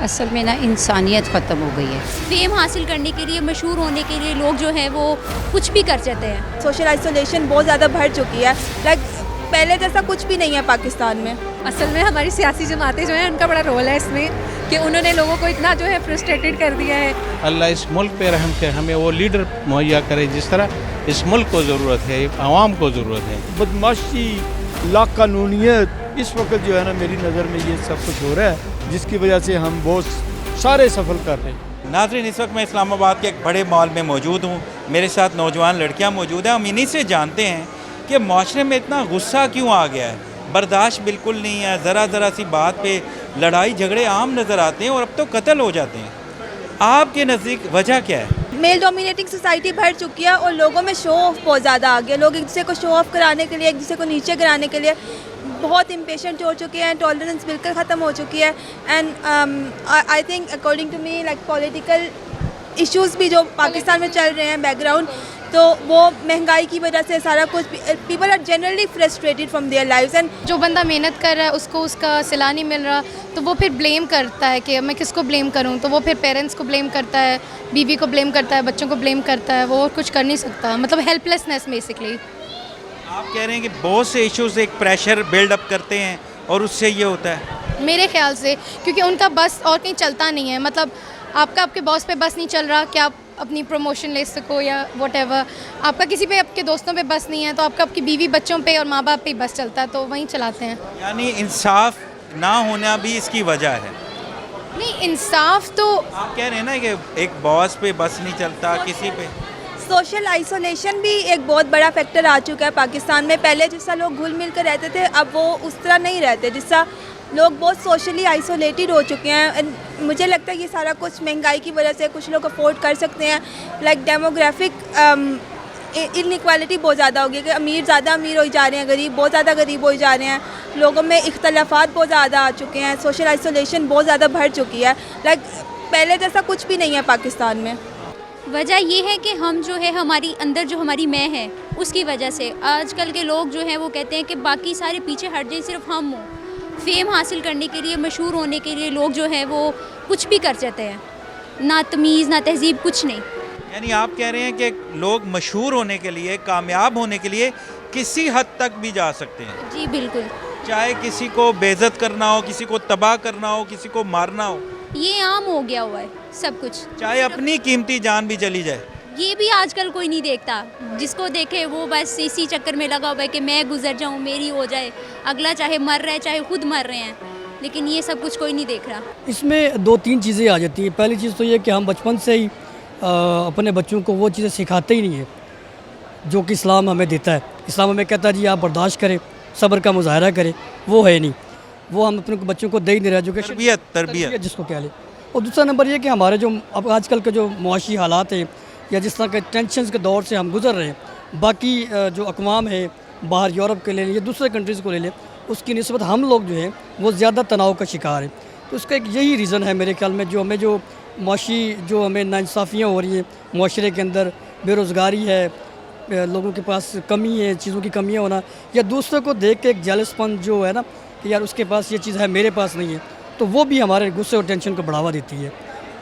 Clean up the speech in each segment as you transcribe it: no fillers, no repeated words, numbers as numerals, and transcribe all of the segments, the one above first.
اصل میں نا انسانیت ختم ہو گئی ہے. فیم حاصل کرنے کے لیے، مشہور ہونے کے لیے لوگ جو ہیں وہ کچھ بھی کر جاتے ہیں. سوشل آئسولیشن بہت زیادہ بڑھ چکی ہے. پہلے جیسا کچھ بھی نہیں ہے پاکستان میں. اصل میں ہماری سیاسی جماعتیں جو ہیں ان کا بڑا رول ہے اس میں کہ انہوں نے لوگوں کو اتنا جو ہے فرسٹریٹڈ کر دیا ہے. اللہ اس ملک پہ رحم کرے، ہمیں وہ لیڈر مہیا کرے جس طرح اس ملک کو ضرورت ہے، عوام کو ضرورت ہے. بدماشی، لا قانونیت، اس وقت جو ہے نا میری نظر میں یہ سب کچھ ہو رہا ہے جس کی وجہ سے ہم بہت سارے سفر کر رہے ہیں. ناظرین، اس وقت میں اسلام آباد کے ایک بڑے مال میں موجود ہوں. میرے ساتھ نوجوان لڑکیاں موجود ہیں. ہم انہی سے جانتے ہیں کہ معاشرے میں اتنا غصہ کیوں آ گیا ہے. برداشت بالکل نہیں ہے. ذرا سی بات پہ لڑائی جھگڑے عام نظر آتے ہیں اور اب تو قتل ہو جاتے ہیں. آپ کے نزدیک وجہ کیا ہے؟ میل ڈومینیٹنگ سوسائٹی بڑھ چکی ہے اور لوگوں میں شو آف بہت زیادہ آ گیا. لوگ ایک دوسرے کو شو آف کرانے کے لیے، ایک دوسرے کو نیچے گرانے کے لیے بہت امپیشنٹ ہو چکے ہیں. ٹالرنس بالکل ختم ہو چکی ہے. And I think according to me like political issues بھی جو پاکستان میں چل رہے ہیں بیک گراؤنڈ، تو وہ مہنگائی کی وجہ سے سارا کچھ، people are generally frustrated from their lives. And جو بندہ محنت کر رہا ہے اس کو اس کا صلاح نہیں مل رہا تو وہ پھر بلیم کرتا ہے کہ میں کس کو بلیم کروں. تو وہ پھر پیرنٹس کو بلیم کرتا ہے، بیوی کو بلیم کرتا ہے، بچوں کو بلیم کرتا ہے. وہ اور کچھ کر نہیں سکتا، مطلب ہیلپ لیسنس بیسکلی. آپ کہہ رہے ہیں کہ بہت سے ایشوز ایک پریشر بلڈ اپ کرتے ہیں اور اس سے یہ ہوتا ہے. میرے خیال سے کیونکہ ان کا بس اور کہیں چلتا نہیں ہے. مطلب آپ کا آپ کے باس پہ بس نہیں چل رہا کہ آپ اپنی پروموشن لے سکو یا واٹ ایور. آپ کا کسی پہ، آپ کے دوستوں پہ بس نہیں ہے تو آپ کا آپ کی بیوی بچوں پہ اور ماں باپ پہ بس چلتا ہے تو وہیں چلاتے ہیں. یعنی انصاف نہ ہونا بھی اس کی وجہ ہے. نہیں، انصاف تو آپ کہہ رہے ہیں نا کہ ایک باس پہ بس نہیں چلتا، کسی پہ. سوشل آئسولیشن بھی ایک بہت بڑا فیکٹر آ چکا ہے پاکستان میں. پہلے جس طرح لوگ گھل مل کر رہتے تھے اب وہ اس طرح نہیں رہتے. جس طرح لوگ بہت سوشلی آئسولیٹڈ ہو چکے ہیں. مجھے لگتا ہے یہ سارا کچھ مہنگائی کی وجہ سے کچھ لوگ افورڈ کر سکتے ہیں. لائک ڈیموگرافک انیکوالٹی بہت زیادہ ہو گئی کہ امیر زیادہ امیر ہوئی جا رہے ہیں، غریب بہت زیادہ غریب ہوئی جا رہے ہیں. لوگوں میں اختلافات بہت زیادہ آ چکے ہیں. سوشل آئسولیشن بہت زیادہ بڑھ چکی ہے. لائک پہلے جیسا کچھ بھی نہیں ہے پاکستان میں. وجہ یہ ہے کہ ہم جو ہے ہماری اندر جو ہماری میں ہے اس کی وجہ سے آج کل کے لوگ جو ہیں وہ کہتے ہیں کہ باقی سارے پیچھے ہٹ جائیں، صرف ہم ہوں. فیم حاصل کرنے کے لیے، مشہور ہونے کے لیے لوگ جو ہیں وہ کچھ بھی کر جاتے ہیں. نہ تمیز نہ تہذیب، کچھ نہیں. یعنی آپ کہہ رہے ہیں کہ لوگ مشہور ہونے کے لیے، کامیاب ہونے کے لیے کسی حد تک بھی جا سکتے ہیں. جی بالکل. چاہے کسی کو بے عزت کرنا ہو، کسی کو تباہ کرنا ہو، کسی کو مارنا ہو. یہ عام ہو گیا ہوا ہے سب کچھ. چاہے اپنی قیمتی جان بھی چلی جائے. یہ بھی آج کل کوئی نہیں دیکھتا. جس کو دیکھے وہ بس اسی چکر میں لگا ہوا ہے کہ میں گزر جاؤں، میری ہو جائے. اگلا چاہے مر رہا ہے چاہے خود مر رہے ہیں، لیکن یہ سب کچھ کوئی نہیں دیکھ رہا. اس میں دو تین چیزیں آ جاتی ہیں. پہلی چیز تو یہ کہ ہم بچپن سے ہی اپنے بچوں کو وہ چیزیں سکھاتے ہی نہیں ہیں جو کہ اسلام ہمیں دیتا ہے. اسلام ہمیں کہتا ہے جی آپ برداشت کریں، صبر کا مظاہرہ کریں. وہ ہے نہیں، وہ ہم اپنے بچوں کو دے ہی نہیں رہے. جو کہ تربیت جس کو کہہ لیں. اور دوسرا نمبر یہ کہ ہمارے جو اب آج کل کے جو معاشی حالات ہیں یا جس طرح کے ٹینشنز کے دور سے ہم گزر رہے ہیں، باقی جو اقوام ہیں باہر یورپ کے لے لیں یا دوسرے کنٹریز کو لے لیں، اس کی نسبت ہم لوگ جو ہیں وہ زیادہ تناؤ کا شکار ہیں. تو اس کا ایک یہی ریزن ہے میرے خیال میں، جو ہمیں جو معاشی جو ہمیں ناانصافیاں ہو رہی ہیں معاشرے کے اندر، بے روزگاری ہے، لوگوں کے پاس کمی ہے، چیزوں کی کمیاں ہونا، یا دوسروں کو دیکھ کے ایک جیلس پن جو ہے نا کہ یار اس کے پاس یہ چیز ہے میرے پاس نہیں ہے، تو وہ بھی ہمارے غصے اور ٹینشن کو بڑھاوا دیتی ہے.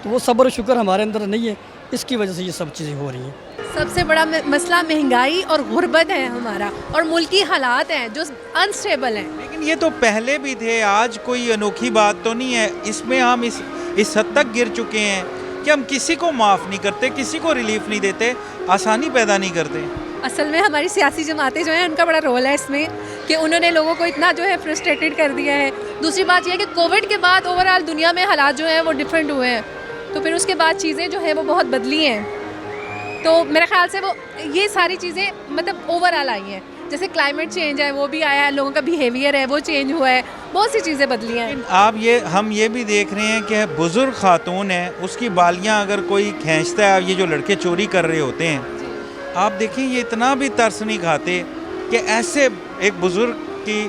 تو وہ صبر و شکر ہمارے اندر نہیں ہے، اس کی وجہ سے یہ سب چیزیں ہو رہی ہیں. سب سے بڑا مسئلہ مہنگائی اور غربت ہے ہمارا، اور ملکی حالات ہیں جو انسٹیبل ہیں. لیکن یہ تو پہلے بھی تھے، آج کوئی انوکھی بات تو نہیں ہے. اس میں ہم اس حد تک گر چکے ہیں کہ ہم کسی کو معاف نہیں کرتے، کسی کو ریلیف نہیں دیتے، آسانی پیدا نہیں کرتے. اصل میں ہماری سیاسی جماعتیں جو ہیں ان کا بڑا رول ہے اس میں کہ انہوں نے لوگوں کو اتنا جو ہے فرسٹریٹڈ کر دیا ہے. دوسری بات یہ ہے کہ کووڈ کے بعد اوور آل دنیا میں حالات جو ہیں وہ ڈفرینٹ ہوئے ہیں، تو پھر اس کے بعد چیزیں جو ہیں وہ بہت بدلی ہیں. تو میرے خیال سے وہ یہ ساری چیزیں مطلب اوور آل آئی ہیں. جیسے کلائمیٹ چینج ہے وہ بھی آیا ہے، لوگوں کا بیہیویئر ہے وہ چینج ہوا ہے، بہت سی چیزیں بدلی ہیں. ہم یہ بھی دیکھ رہے ہیں کہ بزرگ خاتون ہے، اس کی بالیاں اگر کوئی کھینچتا ہے، یہ جو لڑکے چوری کر رہے ہوتے ہیں، آپ دیکھیں یہ اتنا بھی ترس نہیں کھاتے کہ ایسے ایک بزرگ کی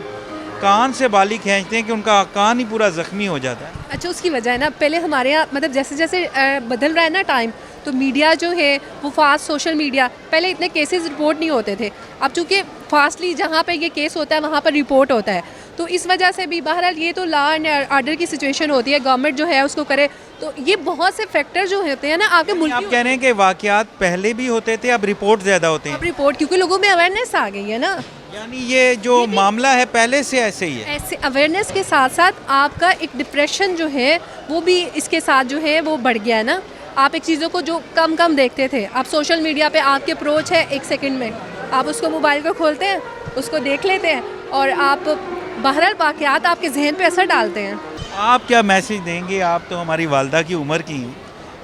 کان سے بالی کھینچتے ہیں کہ ان کا کان ہی پورا زخمی ہو جاتا ہے. اچھا، اس کی وجہ ہے نا پہلے ہمارے یہاں مطلب جیسے جیسے بدل رہا ہے نا ٹائم، تو میڈیا جو ہے وہ فاسٹ، سوشل میڈیا، پہلے اتنے کیسز رپورٹ نہیں ہوتے تھے. اب چونکہ فاسٹلی جہاں پہ یہ کیس ہوتا ہے وہاں پر رپورٹ ہوتا ہے، تو اس وجہ سے بھی بہرحال یہ تو لا اینڈ آرڈر کی سچویشن ہوتی ہے, گورنمنٹ جو ہے اس کو کرے. تو یہ بہت سے فیکٹر جو ہوتے ہیں نا آپ کے ملک, آپ کہہ رہے ہیں کہ واقعات پہلے بھی ہوتے تھے, اب رپورٹ زیادہ ہوتے ہیں. رپورٹ کیونکہ لوگوں میں اویئرنیس آ گئی ہے نا, یعنی یہ جو معاملہ ہے پہلے سے ایسے ہی ہے. ایسے اویئرنیس کے ساتھ ساتھ آپ کا ایک ڈپریشن جو ہے وہ بھی اس کے ساتھ جو ہے وہ بڑھ گیا ہے نا. آپ ایک چیزوں کو جو کم دیکھتے تھے, آپ سوشل میڈیا پہ آپ کے اپروچ ہے 1 سیکنڈ میں, آپ اس کو موبائل کو کھولتے ہیں, اس کو دیکھ لیتے ہیں, اور آپ بہرحال واقعات آپ کے ذہن پہ اثر ڈالتے ہیں. آپ کیا میسیج دیں گے؟ آپ تو ہماری والدہ کی عمر کی ہیں,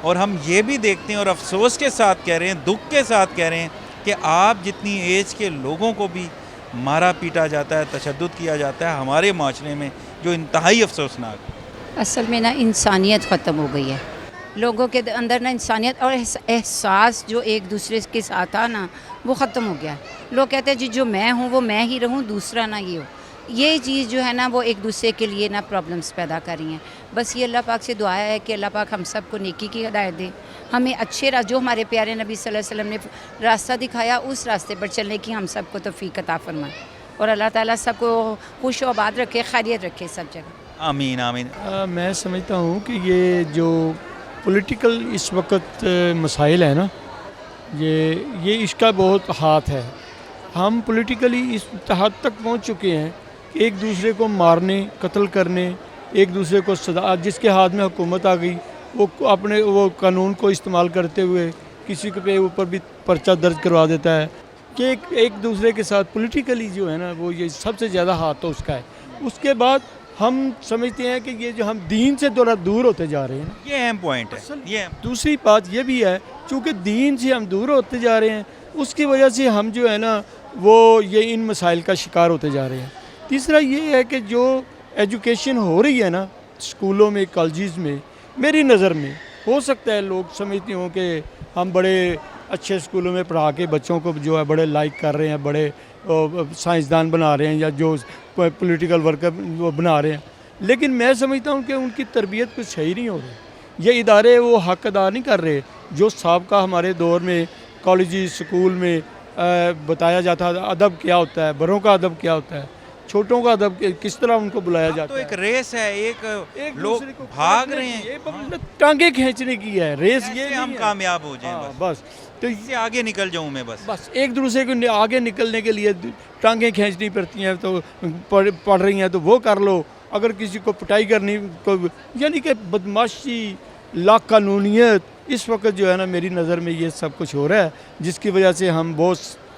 اور ہم یہ بھی دیکھتے ہیں اور افسوس کے ساتھ کہہ رہے ہیں, دکھ کے ساتھ کہہ رہے ہیں کہ آپ جتنی ایج کے لوگوں کو بھی مارا پیٹا جاتا ہے, تشدد کیا جاتا ہے ہمارے معاشرے میں, جو انتہائی افسوسناک. اصل میں نا انسانیت ختم ہو گئی ہے لوگوں کے اندر نا, انسانیت اور احساس جو ایک دوسرے کے ساتھ تھا نا وہ ختم ہو گیا. لوگ کہتے ہیں جی جو میں ہوں وہ میں ہی رہوں, دوسرا نہ یہ ہو. یہ چیز جو ہے نا وہ ایک دوسرے کے لیے نا پرابلمس پیدا کر رہی ہیں. بس یہ اللہ پاک سے دعا ہے کہ اللہ پاک ہم سب کو نیکی کی ہدایت دے, ہمیں اچھے جو ہمارے پیارے نبی صلی اللہ علیہ وسلم نے راستہ دکھایا اس راستے پر چلنے کی ہم سب کو توفیق عطا فرمائے, اور اللہ تعالیٰ سب کو خوش و آباد رکھے, خیریت رکھے سب جگہ. آمین آمین. میں سمجھتا ہوں کہ یہ جو پولیٹیکل اس وقت مسائل ہیں نا, یہ اس کا بہت ہاتھ ہے. ہم پولیٹیکلی اس حد تک پہنچ چکے ہیں کہ ایک دوسرے کو مارنے, قتل کرنے, ایک دوسرے کو سزا, جس کے ہاتھ میں حکومت آ گئی وہ اپنے وہ قانون کو استعمال کرتے ہوئے کسی کے اوپر بھی پرچہ درج کروا دیتا ہے کہ ایک دوسرے کے ساتھ پولیٹیکلی جو ہے نا وہ یہ سب سے زیادہ ہاتھ تو اس کا ہے. اس کے بعد ہم سمجھتے ہیں کہ یہ جو ہم دین سے تھوڑا دور ہوتے جا رہے ہیں, یہ اہم پوائنٹ ہے. یہ دوسری بات یہ بھی ہے چونکہ دین سے ہم دور ہوتے جا رہے ہیں, اس کی وجہ سے ہم جو ہے نا وہ یہ ان مسائل کا شکار ہوتے جا رہے ہیں. تیسرا یہ ہے کہ جو ایجوکیشن ہو رہی ہے نا اسکولوں میں, کالجز میں, میری نظر میں ہو سکتا ہے لوگ سمجھتے ہوں کہ ہم بڑے اچھے اسکولوں میں پڑھا کے بچوں کو جو ہے بڑے لائک کر رہے ہیں, بڑے سائنسدان بنا رہے ہیں یا جو پولیٹیکل ورکر وہ بنا رہے ہیں, لیکن میں سمجھتا ہوں کہ ان کی تربیت کچھ صحیح نہیں ہو رہی. یہ ادارے وہ حق ادا نہیں کر رہے جو سابقہ ہمارے دور میں کالجز اسکول میں بتایا جاتا ہے. ادب کیا ہوتا ہے, بڑوں کا ادب کیا ہوتا ہے, چھوٹوں کا ادب کس طرح ان کو بلایا جاتا ہے. تو ایک ریس ہے, ایک لوگ بھاگ رہے ہیں, ٹانگیں کھینچنے کی ہے ریس. یہ ہم کامیاب ہو جائیں بس تو اس سے آگے نکل جاؤں میں, بس ایک دوسرے کو آگے نکلنے کے لیے ٹانگیں کھینچنی پڑتی ہیں. تو پڑھ رہی ہیں تو وہ کر لو, اگر کسی کو پٹائی کرنی کو, یعنی کہ بدماشی, لا قانونیت اس وقت جو ہے نا میری نظر میں یہ سب کچھ ہو رہا ہے, جس کی وجہ سے ہم بہت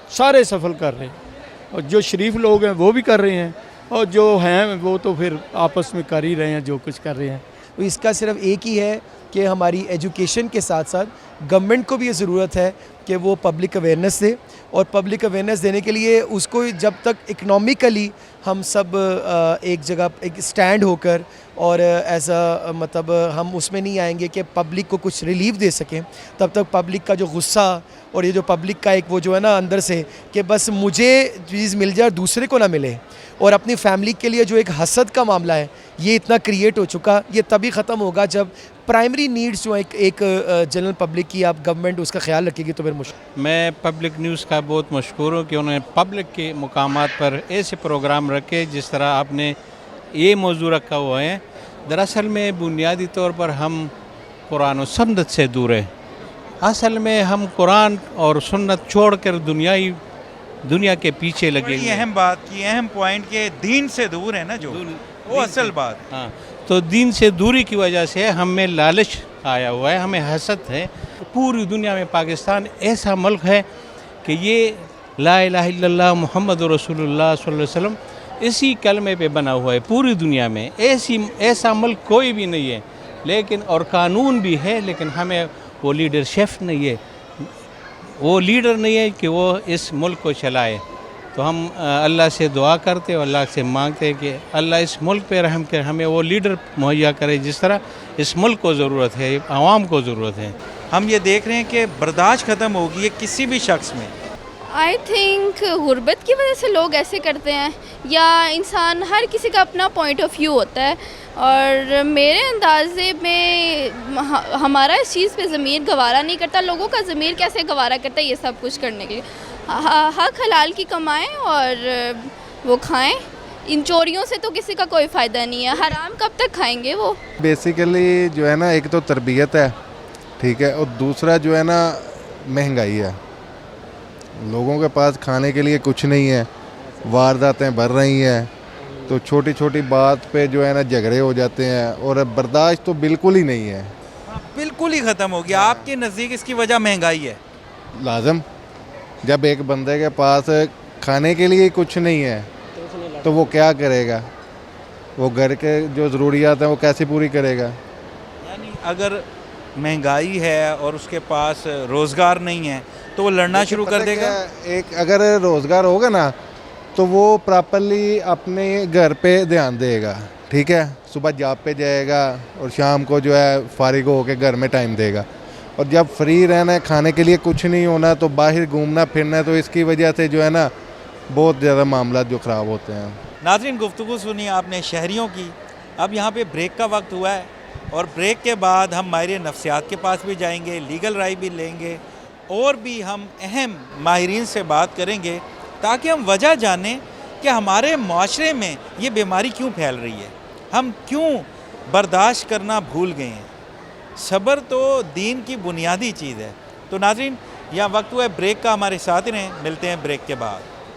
سارے سفر کر رہے ہیں, اور جو شریف لوگ ہیں وہ بھی کر رہے ہیں, اور جو ہیں وہ تو پھر آپس میں کر ہی رہے ہیں جو کچھ کر رہے ہیں. تو اس کا صرف ایک ہی ہے کہ ہماری ایجوکیشن کے ساتھ ساتھ گورنمنٹ کو بھی یہ ضرورت ہے کہ وہ پبلک اویئرنیس دے, اور پبلک اویئرنیس دینے کے لیے اس کو جب تک اکنامکلی ہم سب ایک جگہ ایک سٹینڈ ہو کر اور ایسا مطلب ہم اس میں نہیں آئیں گے کہ پبلک کو کچھ ریلیف دے سکیں, تب تک پبلک کا جو غصہ اور یہ جو پبلک کا ایک وہ جو ہے نا اندر سے کہ بس مجھے چیز مل جائے اور دوسرے کو نہ ملے, اور اپنی فیملی کے لیے جو ایک حسد کا معاملہ ہے یہ اتنا کریٹ ہو چکا, یہ تبھی ختم ہوگا جب پرائمری نیڈز جو ایک جنرل پبلک کی آپ گورنمنٹ اس کا خیال رکھے گی تو پھر مشکل. میں پبلک نیوز کا بہت مشکور ہوں کہ انہوں نے پبلک کے مقامات پر ایسے پروگرام رکھے جس طرح آپ نے یہ موضوع رکھا ہوا ہے. دراصل میں بنیادی طور پر ہم قرآن و سنت سے دور ہیں. اصل میں ہم قرآن اور سنت چھوڑ کر دنیا کے پیچھے لگے. یہ اہم بات کی اہم پوائنٹ کہ دین سے دور ہے نا, جو وہ اصل بات. ہاں, تو دین سے دوری کی وجہ سے ہم میں لالچ آیا ہوا ہے, ہمیں حسد ہے. پوری دنیا میں پاکستان ایسا ملک ہے کہ یہ لا الہ الا اللہ محمد رسول اللہ صلی اللہ علیہ وسلم اسی کلمے پہ بنا ہوا ہے. پوری دنیا میں ایسا ملک کوئی بھی نہیں ہے, لیکن اور قانون بھی ہے, لیکن ہمیں وہ لیڈرشپ نہیں ہے, وہ لیڈر نہیں ہے کہ وہ اس ملک کو چلائے. تو ہم اللہ سے دعا کرتے اور اللہ سے مانگتے ہیں کہ اللہ اس ملک پہ رحم کرے, ہمیں وہ لیڈر مہیا کرے جس طرح اس ملک کو ضرورت ہے, عوام کو ضرورت ہے. ہم یہ دیکھ رہے ہیں کہ برداشت ختم ہوگی ہے کسی بھی شخص میں. آئی تھنک غربت کی وجہ سے لوگ ایسے کرتے ہیں, یا انسان ہر کسی کا اپنا پوائنٹ آف ویو ہوتا ہے, اور میرے اندازے میں ہمارا اس چیز پہ ضمیر گوارا نہیں کرتا. لوگوں کا ضمیر کیسے گوارا کرتا ہے یہ سب کچھ کرنے کے لیے؟ حق حلال کی کمائیں اور وہ کھائیں, ان چوریوں سے تو کسی کا کوئی فائدہ نہیں ہے, حرام کب تک کھائیں گے وہ. بیسیکلی جو ہے نا ایک تو تربیت ہے, ٹھیک ہے, اور دوسرا جو ہے نا مہنگائی ہے. لوگوں کے پاس کھانے کے لیے کچھ نہیں ہے, وارداتیں بڑھ رہی ہیں, تو چھوٹی چھوٹی بات پہ جو ہے نا جھگڑے ہو جاتے ہیں, اور برداشت تو بالکل ہی نہیں ہے. بالکل ہی ختم ہو گیا. آپ کے نزدیک اس کی وجہ مہنگائی ہے؟ لازم, جب ایک بندے کے پاس کھانے کے لیے کچھ نہیں ہے تو وہ کیا کرے گا؟ وہ گھر کے جو ضروریات ہیں وہ کیسے پوری کرے گا؟ یعنی اگر مہنگائی ہے اور اس کے پاس روزگار نہیں ہے تو وہ لڑنا شروع کر دے گا. ایک اگر روزگار ہوگا نا تو وہ پراپرلی اپنے گھر پہ دھیان دے گا, ٹھیک ہے, صبح جاب پہ جائے گا اور شام کو جو ہے فارغ ہو کے گھر میں ٹائم دے گا. اور جب فری رہنا ہے, کھانے کے لیے کچھ نہیں ہونا, تو باہر گھومنا پھرنا ہے, تو اس کی وجہ سے جو ہے نا بہت زیادہ معاملات جو خراب ہوتے ہیں. ناظرین, گفتگو سنی آپ نے شہریوں کی. اب یہاں پہ بریک کا وقت ہوا ہے, اور بریک کے بعد ہم ماہر نفسیات کے پاس بھی جائیں گے, لیگل رائے بھی لیں گے, اور بھی ہم اہم ماہرین سے بات کریں گے تاکہ ہم وجہ جانیں کہ ہمارے معاشرے میں یہ بیماری کیوں پھیل رہی ہے, ہم کیوں برداشت کرنا بھول گئے ہیں. صبر تو دین کی بنیادی چیز ہے. تو ناظرین, یہاں وقت ہوا ہے بریک کا, ہمارے ساتھ رہیں, ملتے ہیں بریک کے بعد.